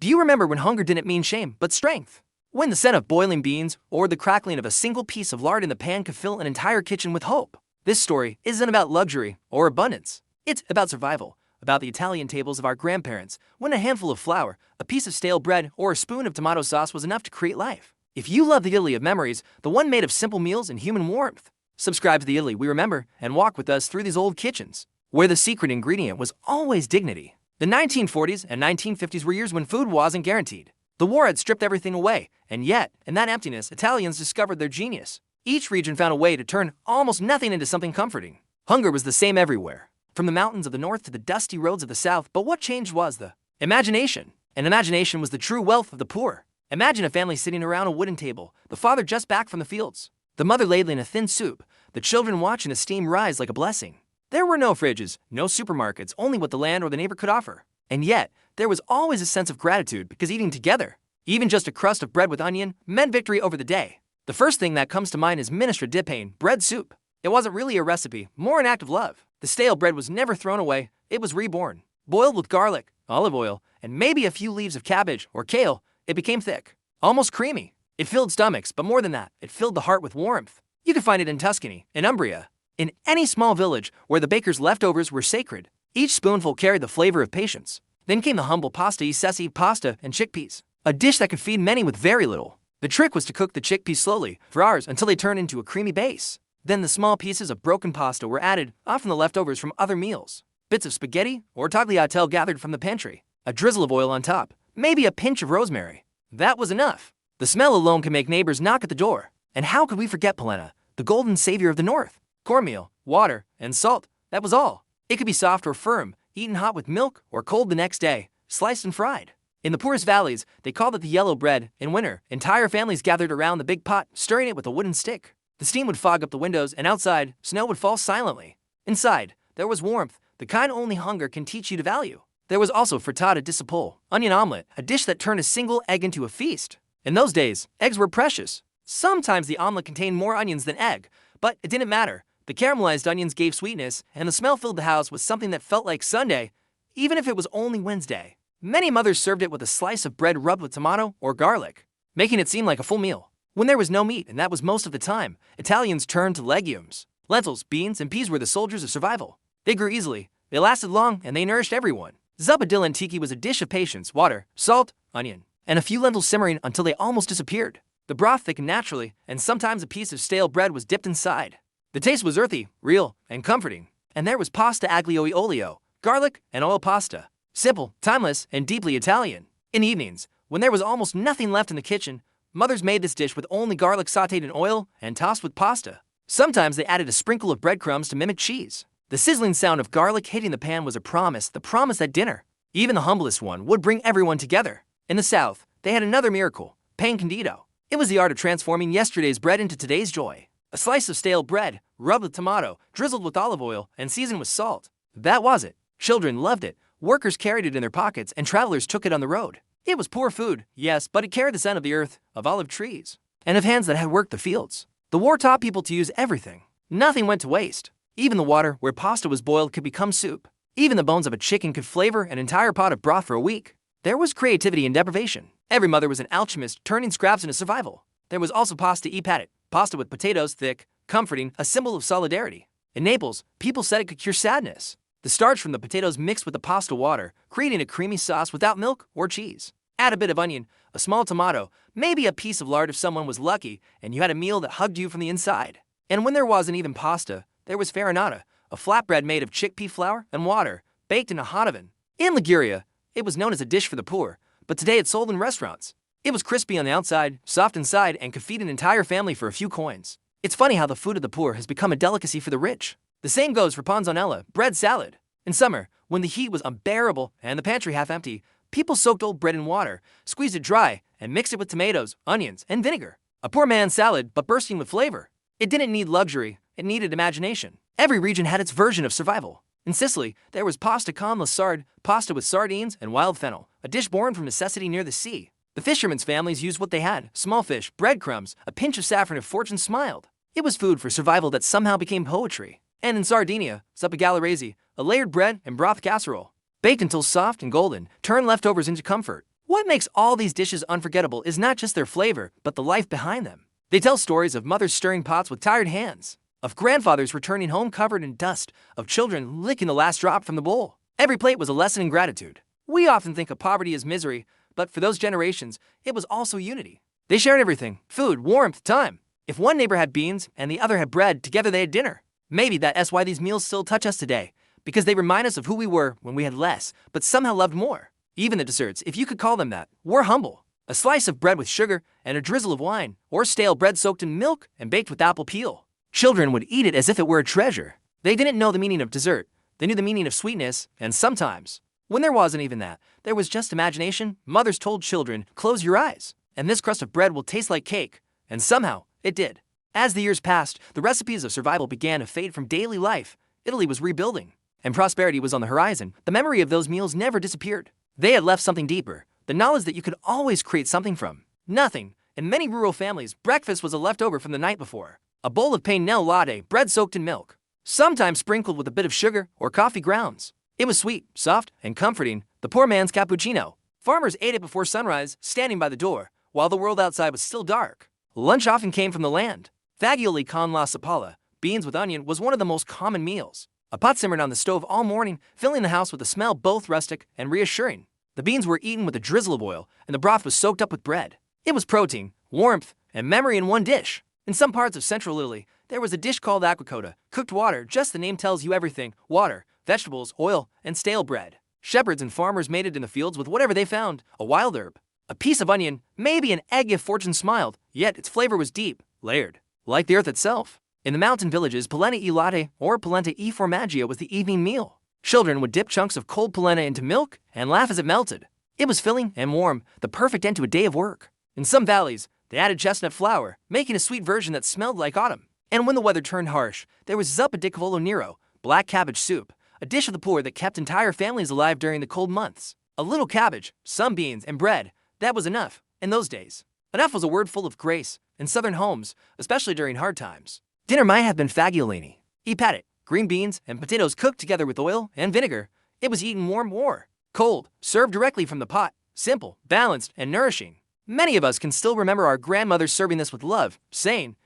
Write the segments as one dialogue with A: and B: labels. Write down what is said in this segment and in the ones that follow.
A: Do you remember when hunger didn't mean shame, but strength? When the scent of boiling beans or the crackling of a single piece of lard in the pan could fill an entire kitchen with hope? This story isn't about luxury or abundance. It's about survival, about the Italian tables of our grandparents, when a handful of flour, a piece of stale bread, or a spoon of tomato sauce was enough to create life. If you love the Italy of memories, the one made of simple meals and human warmth, subscribe to the Italy we remember and walk with us through these old kitchens, where the secret ingredient was always dignity. The 1940s and 1950s were years when food wasn't guaranteed. The war had stripped everything away, and yet, in that emptiness, Italians discovered their genius. Each region found a way to turn almost nothing into something comforting. Hunger was the same everywhere, from the mountains of the north to the dusty roads of the south, but what changed was the imagination. And imagination was the true wealth of the poor. Imagine a family sitting around a wooden table, the father just back from the fields, the mother ladling a thin soup, the children watching the steam rise like a blessing. There were no fridges, no supermarkets, only what the land or the neighbor could offer. And yet, there was always a sense of gratitude because eating together, even just a crust of bread with onion, meant victory over the day. The first thing that comes to mind is minestra di pane, bread soup. It wasn't really a recipe, more an act of love. The stale bread was never thrown away, it was reborn. Boiled with garlic, olive oil, and maybe a few leaves of cabbage or kale, it became thick, almost creamy. It filled stomachs, but more than that, it filled the heart with warmth. You could find it in Tuscany, in Umbria, in any small village where the baker's leftovers were sacred. Each spoonful carried the flavor of patience. Then came the humble pasta sessi pasta and chickpeas, a dish that could feed many with very little. The trick was to cook the chickpeas slowly, for hours, until they turned into a creamy base. Then the small pieces of broken pasta were added, often the leftovers from other meals. Bits of spaghetti or tagliatelle gathered from the pantry. A drizzle of oil on top, maybe a pinch of rosemary. That was enough. The smell alone could make neighbors knock at the door. And how could we forget polenta, the golden savior of the north? Cornmeal, water, and salt, that was all. It could be soft or firm, eaten hot with milk or cold the next day, sliced and fried. In the poorest valleys, they called it the yellow bread. In winter, entire families gathered around the big pot, stirring it with a wooden stick. The steam would fog up the windows, and outside, snow would fall silently. Inside, there was warmth, the kind only hunger can teach you to value. There was also frittata di cipolle, onion omelet, a dish that turned a single egg into a feast. In those days, eggs were precious. Sometimes the omelet contained more onions than egg, but it didn't matter. The caramelized onions gave sweetness, and the smell filled the house with something that felt like Sunday, even if it was only Wednesday. Many mothers served it with a slice of bread rubbed with tomato or garlic, making it seem like a full meal. When there was no meat, and that was most of the time, Italians turned to legumes. Lentils, beans, and peas were the soldiers of survival. They grew easily, they lasted long, and they nourished everyone. Zuppa di lenticchie was a dish of patience, water, salt, onion, and a few lentils simmering until they almost disappeared. The broth thickened naturally, and sometimes a piece of stale bread was dipped inside. The taste was earthy, real, and comforting. And there was pasta aglio e olio, garlic and oil pasta. Simple, timeless, and deeply Italian. In evenings, when there was almost nothing left in the kitchen, mothers made this dish with only garlic sautéed in oil and tossed with pasta. Sometimes they added a sprinkle of breadcrumbs to mimic cheese. The sizzling sound of garlic hitting the pan was a promise, the promise that dinner, even the humblest one, would bring everyone together. In the South, they had another miracle, pan candido. It was the art of transforming yesterday's bread into today's joy. A slice of stale bread, rubbed with tomato, drizzled with olive oil, and seasoned with salt. That was it. Children loved it, workers carried it in their pockets, and travelers took it on the road. It was poor food, yes, but it carried the scent of the earth, of olive trees, and of hands that had worked the fields. The war taught people to use everything. Nothing went to waste. Even the water where pasta was boiled could become soup. Even the bones of a chicken could flavor an entire pot of broth for a week. There was creativity in deprivation. Every mother was an alchemist turning scraps into survival. There was also pasta e patted, pasta with potatoes, thick, comforting, a symbol of solidarity. In Naples, people said it could cure sadness. The starch from the potatoes mixed with the pasta water, creating a creamy sauce without milk or cheese. Add a bit of onion, a small tomato, maybe a piece of lard if someone was lucky, and you had a meal that hugged you from the inside. And when there wasn't even pasta, there was farinata, a flatbread made of chickpea flour and water, baked in a hot oven. In Liguria, it was known as a dish for the poor, but today it's sold in restaurants. It was crispy on the outside, soft inside, and could feed an entire family for a few coins. It's funny how the food of the poor has become a delicacy for the rich. The same goes for panzanella, bread salad. In summer, when the heat was unbearable and the pantry half empty, people soaked old bread in water, squeezed it dry, and mixed it with tomatoes, onions, and vinegar. A poor man's salad, but bursting with flavor. It didn't need luxury, it needed imagination. Every region had its version of survival. In Sicily, there was pasta con la sarde, pasta with sardines and wild fennel, a dish born from necessity near the sea. The fishermen's families used what they had, small fish, breadcrumbs, a pinch of saffron if fortune smiled. It was food for survival that somehow became poetry. And in Sardinia, zuppa gallurese, a layered bread and broth casserole. Baked until soft and golden, turn leftovers into comfort. What makes all these dishes unforgettable is not just their flavor, but the life behind them. They tell stories of mothers stirring pots with tired hands, of grandfathers returning home covered in dust, of children licking the last drop from the bowl. Every plate was a lesson in gratitude. We often think of poverty as misery, but for those generations, it was also unity. They shared everything: food, warmth, time. If one neighbor had beans and the other had bread, together they had dinner. Maybe that's why these meals still touch us today, because they remind us of who we were when we had less, but somehow loved more. Even the desserts, if you could call them that, were humble. A slice of bread with sugar and a drizzle of wine, or stale bread soaked in milk and baked with apple peel. Children would eat it as if it were a treasure. They didn't know the meaning of dessert. They knew the meaning of sweetness, and sometimes, when there wasn't even that, there was just imagination. Mothers told children, "Close your eyes, and this crust of bread will taste like cake." And somehow, it did. As the years passed, the recipes of survival began to fade from daily life. Italy was rebuilding, and prosperity was on the horizon. The memory of those meals never disappeared. They had left something deeper, the knowledge that you could always create something from nothing. In many rural families, breakfast was a leftover from the night before. A bowl of pain nel latte, bread soaked in milk, sometimes sprinkled with a bit of sugar or coffee grounds. It was sweet, soft, and comforting, the poor man's cappuccino. Farmers ate it before sunrise, standing by the door, while the world outside was still dark. Lunch often came from the land. Fagioli con la sapala, beans with onion, was one of the most common meals. A pot simmered on the stove all morning, filling the house with a smell both rustic and reassuring. The beans were eaten with a drizzle of oil, and the broth was soaked up with bread. It was protein, warmth, and memory in one dish. In some parts of central Italy, there was a dish called aquacotta, cooked water. Just the name tells you everything: water, vegetables, oil, and stale bread. Shepherds and farmers made it in the fields with whatever they found: a wild herb, a piece of onion, maybe an egg if fortune smiled, yet its flavor was deep, layered, like the earth itself. In the mountain villages, polenta e latte or polenta e formaggio was the evening meal. Children would dip chunks of cold polenta into milk and laugh as it melted. It was filling and warm, the perfect end to a day of work. In some valleys, they added chestnut flour, making a sweet version that smelled like autumn. And when the weather turned harsh, there was zuppa di cavolo nero, black cabbage soup, a dish of the poor that kept entire families alive during the cold months. A little cabbage, some beans, and bread, that was enough in those days. Enough was a word full of grace in southern homes, especially during hard times. Dinner might have been fagiolini, e patty, green beans and potatoes cooked together with oil and vinegar. It was eaten warm or cold, served directly from the pot, simple, balanced, and nourishing. Many of us can still remember our grandmothers serving this with love, saying,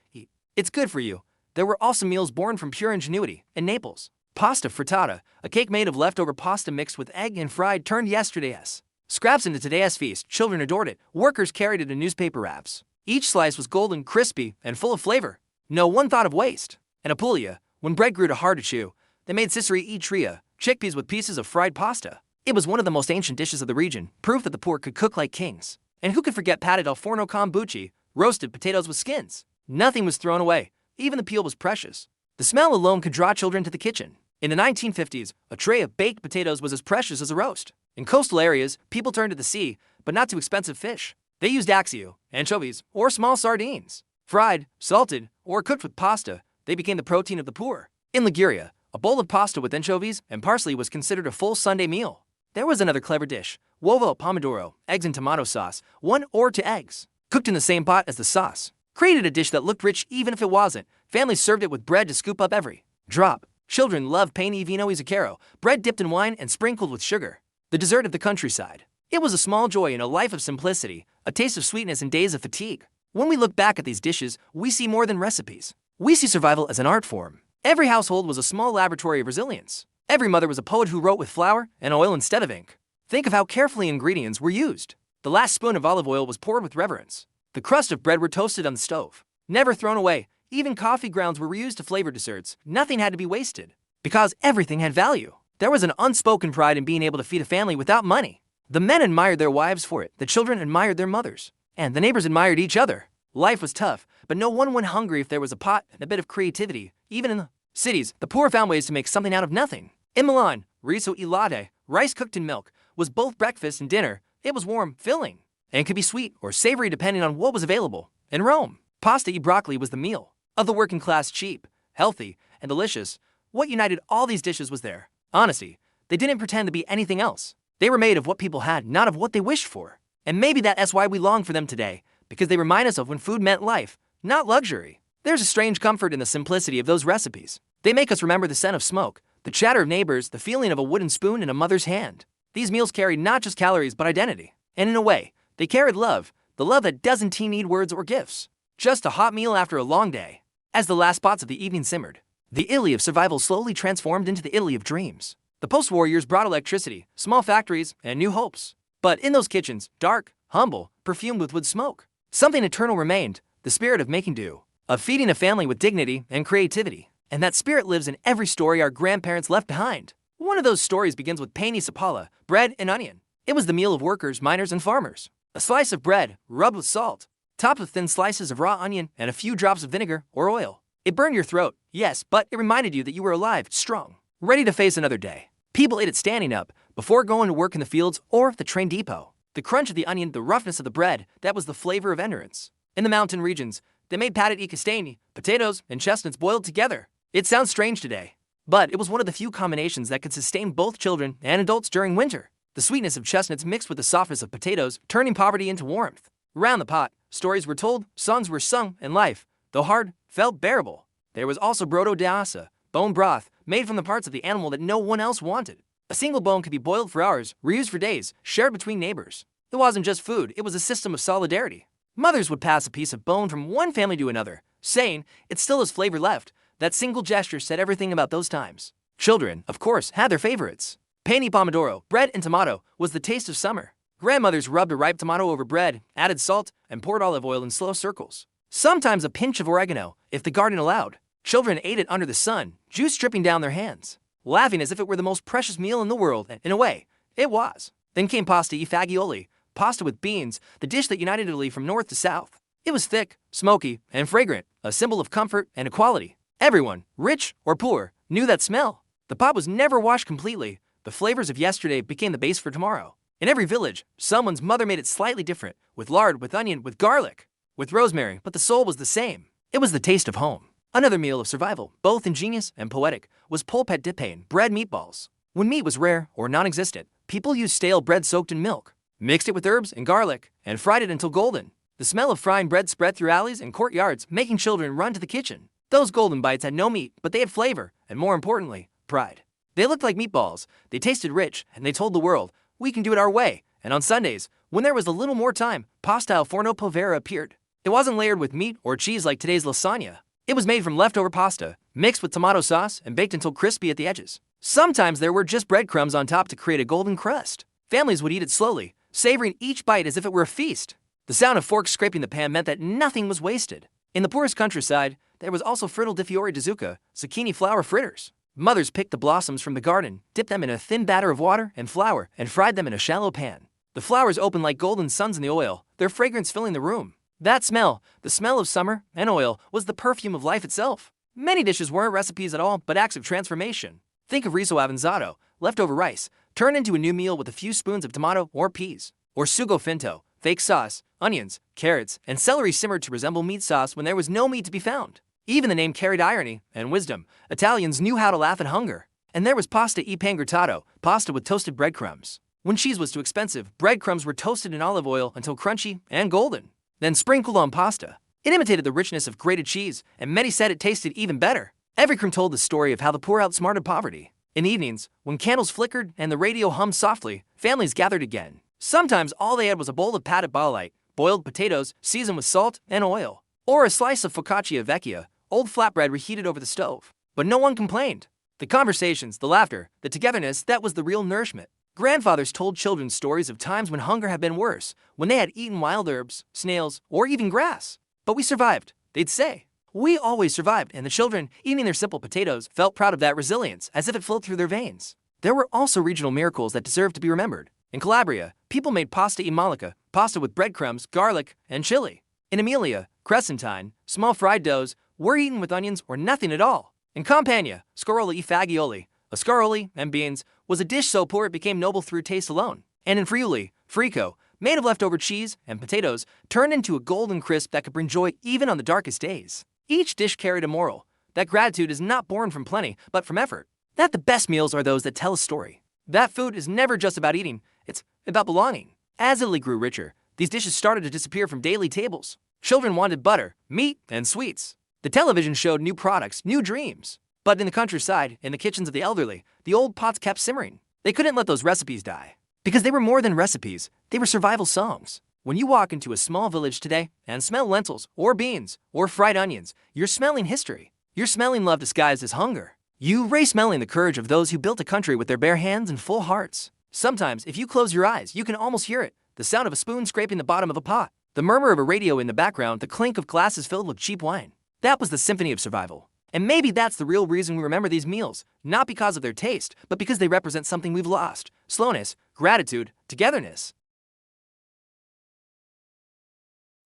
A: "It's good for you." There were also meals born from pure ingenuity. In Naples, pasta frittata, a cake made of leftover pasta mixed with egg and fried, turned yesterday's scraps into today's feast. Children adored it. Workers carried it in newspaper wraps. Each slice was golden, crispy, and full of flavor. No one thought of waste. In Apulia, when bread grew too hard to chew, they made ciceri e tria, chickpeas with pieces of fried pasta. It was one of the most ancient dishes of the region, proof that the poor could cook like kings. And who could forget patted al forno con bucci, roasted potatoes with skins? Nothing was thrown away. Even the peel was precious. The smell alone could draw children to the kitchen. In the 1950s, a tray of baked potatoes was as precious as a roast. In coastal areas, people turned to the sea, but not to expensive fish. They used axio, anchovies, or small sardines. Fried, salted, or cooked with pasta, they became the protein of the poor. In Liguria, a bowl of pasta with anchovies and parsley was considered a full Sunday meal. There was another clever dish: uovo al pomodoro, eggs and tomato sauce, 1 or 2 eggs, cooked in the same pot as the sauce. Created a dish that looked rich even if it wasn't. Families served it with bread to scoop up every drop. Children loved pane e vino e zucchero, bread dipped in wine and sprinkled with sugar. The dessert of the countryside. It was a small joy in a life of simplicity, a taste of sweetness in days of fatigue. When we look back at these dishes, we see more than recipes. We see survival as an art form. Every household was a small laboratory of resilience. Every mother was a poet who wrote with flour and oil instead of ink. Think of how carefully ingredients were used. The last spoon of olive oil was poured with reverence. The crust of bread were toasted on the stove, never thrown away. Even coffee grounds were reused to flavor desserts. Nothing had to be wasted, because everything had value. There was an unspoken pride in being able to feed a family without money. The men admired their wives for it, the children admired their mothers, and the neighbors admired each other. Life was tough, but no one went hungry if there was a pot and a bit of creativity. Even in the cities, the poor found ways to make something out of nothing. In Milan, riso e latte, rice cooked in milk, was both breakfast and dinner. It was warm, filling, and could be sweet or savory depending on what was available. In Rome, pasta e broccoli was the meal of the working class, cheap, healthy, and delicious. What united all these dishes was their honesty. They didn't pretend to be anything else. They were made of what people had, not of what they wished for. And maybe that's why we long for them today, because they remind us of when food meant life, not luxury. There's a strange comfort in the simplicity of those recipes. They make us remember the scent of smoke, the chatter of neighbors, the feeling of a wooden spoon in a mother's hand. These meals carried not just calories but identity. And in a way, they carried love, the love that doesn't need words or gifts. Just a hot meal after a long day. As the last spots of the evening simmered, the Italy of survival slowly transformed into the Italy of dreams. The post-war years brought electricity, small factories, and new hopes. But in those kitchens, dark, humble, perfumed with wood smoke, something eternal remained, the spirit of making do, of feeding a family with dignity and creativity. And that spirit lives in every story our grandparents left behind. One of those stories begins with pane sapala, bread and onion. It was the meal of workers, miners, and farmers. A slice of bread, rubbed with salt, topped with thin slices of raw onion and a few drops of vinegar or oil. It burned your throat, yes, but it reminded you that you were alive, strong, ready to face another day. People ate it standing up, before going to work in the fields or the train depot. The crunch of the onion, the roughness of the bread, that was the flavor of endurance. In the mountain regions, they made patted castagni, potatoes, and chestnuts boiled together. It sounds strange today, but it was one of the few combinations that could sustain both children and adults during winter. The sweetness of chestnuts mixed with the softness of potatoes, turning poverty into warmth. Around the pot, stories were told, songs were sung, and life, though hard, felt bearable. There was also brodo d'assa, bone broth, made from the parts of the animal that no one else wanted. A single bone could be boiled for hours, reused for days, shared between neighbors. It wasn't just food, it was a system of solidarity. Mothers would pass a piece of bone from one family to another, saying, "It still has flavor left." That single gesture said everything about those times. Children, of course, had their favorites. Pane pomodoro, bread and tomato, was the taste of summer. Grandmothers rubbed a ripe tomato over bread, added salt, and poured olive oil in slow circles. Sometimes a pinch of oregano, if the garden allowed. Children ate it under the sun, juice dripping down their hands, laughing as if it were the most precious meal in the world, and in a way, it was. Then came pasta e fagioli, pasta with beans, the dish that united Italy from north to south. It was thick, smoky, and fragrant, a symbol of comfort and equality. Everyone, rich or poor, knew that smell. The pot was never washed completely. The flavors of yesterday became the base for tomorrow. In every village, someone's mother made it slightly different, with lard, with onion, with garlic, with rosemary, but the soul was the same. It was the taste of home. Another meal of survival, both ingenious and poetic, was polpette de pain, bread meatballs. When meat was rare or non-existent, people used stale bread soaked in milk, mixed it with herbs and garlic, and fried it until golden. The smell of frying bread spread through alleys and courtyards, making children run to the kitchen. Those golden bites had no meat, but they had flavor, and more importantly, pride. They looked like meatballs, they tasted rich, and they told the world, we can do it our way. And on Sundays, when there was a little more time, pasta al forno Povera appeared. It wasn't layered with meat or cheese like today's lasagna. It was made from leftover pasta, mixed with tomato sauce, and baked until crispy at the edges. Sometimes there were just breadcrumbs on top to create a golden crust. Families would eat it slowly, savoring each bite as if it were a feast. The sound of forks scraping the pan meant that nothing was wasted. In the poorest countryside, there was also frittelle di fiori di zucca, zucchini flower fritters. Mothers picked the blossoms from the garden, dipped them in a thin batter of water and flour, and fried them in a shallow pan. The flowers opened like golden suns in the oil, their fragrance filling the room. That smell, the smell of summer and oil, was the perfume of life itself. Many dishes weren't recipes at all, but acts of transformation. Think of riso avanzato, leftover rice, turned into a new meal with a few spoons of tomato or peas. Or sugo finto, fake sauce, onions, carrots, and celery simmered to resemble meat sauce when there was no meat to be found. Even the name carried irony and wisdom. Italians knew how to laugh at hunger. And there was pasta e pangrattato, pasta with toasted breadcrumbs. When cheese was too expensive, breadcrumbs were toasted in olive oil until crunchy and golden, then sprinkled on pasta. It imitated the richness of grated cheese, and many said it tasted even better. Every crumb told the story of how the poor outsmarted poverty. In evenings, when candles flickered and the radio hummed softly, families gathered again. Sometimes all they had was a bowl of patted bolite, boiled potatoes seasoned with salt and oil, or a slice of focaccia vecchia, old flatbread reheated over the stove. But no one complained. The conversations, the laughter, the togetherness, that was the real nourishment. Grandfathers told children stories of times when hunger had been worse, when they had eaten wild herbs, snails, or even grass. But we survived, they'd say. We always survived, and the children, eating their simple potatoes, felt proud of that resilience, as if it flowed through their veins. There were also regional miracles that deserved to be remembered. In Calabria, people made pasta e malika, pasta with breadcrumbs, garlic, and chili. In Emilia, crescentine, small fried doughs, were eaten with onions or nothing at all. In Campania, scarola e fagioli, a scaroli and beans, was a dish so poor it became noble through taste alone. And in Friuli, frico, made of leftover cheese and potatoes, turned into a golden crisp that could bring joy even on the darkest days. Each dish carried a moral, that gratitude is not born from plenty, but from effort. That the best meals are those that tell a story. That food is never just about eating, it's about belonging. As Italy grew richer, these dishes started to disappear from daily tables. Children wanted butter, meat, and sweets. The television showed new products, new dreams. But in the countryside, in the kitchens of the elderly, the old pots kept simmering. They couldn't let those recipes die. Because they were more than recipes, they were survival songs. When you walk into a small village today and smell lentils or beans or fried onions, you're smelling history. You're smelling love disguised as hunger. You're smelling the courage of those who built a country with their bare hands and full hearts. Sometimes, if you close your eyes, you can almost hear it. The sound of a spoon scraping the bottom of a pot. The murmur of a radio in the background, the clink of glasses filled with cheap wine. That was the symphony of survival. And maybe that's the real reason we remember these meals, not because of their taste, but because they represent something we've lost: slowness, gratitude, togetherness.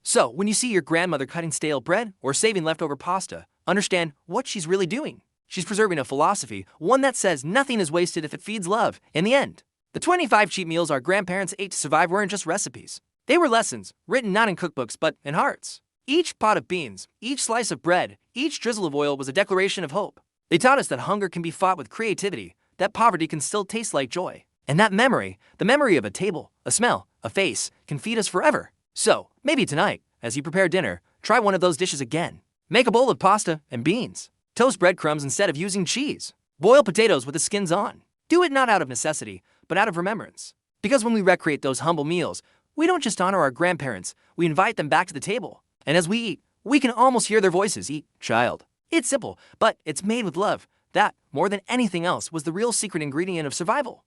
A: So, when you see your grandmother cutting stale bread or saving leftover pasta, understand what she's really doing. She's preserving a philosophy, one that says nothing is wasted if it feeds love. In the end, the 25 cheap meals our grandparents ate to survive weren't just recipes. They were lessons, written not in cookbooks but in hearts. Each pot of beans, each slice of bread, each drizzle of oil was a declaration of hope. They taught us that hunger can be fought with creativity, that poverty can still taste like joy, and that memory, the memory of a table, a smell, a face, can feed us forever. So, maybe tonight, as you prepare dinner, try one of those dishes again. Make a bowl of pasta and beans. Toast breadcrumbs instead of using cheese. Boil potatoes with the skins on. Do it not out of necessity, but out of remembrance. Because when we recreate those humble meals, we don't just honor our grandparents, we invite them back to the table. And as we eat, we can almost hear their voices. Eat, child. It's simple, but it's made with love. That, more than anything else, was the real secret ingredient of survival.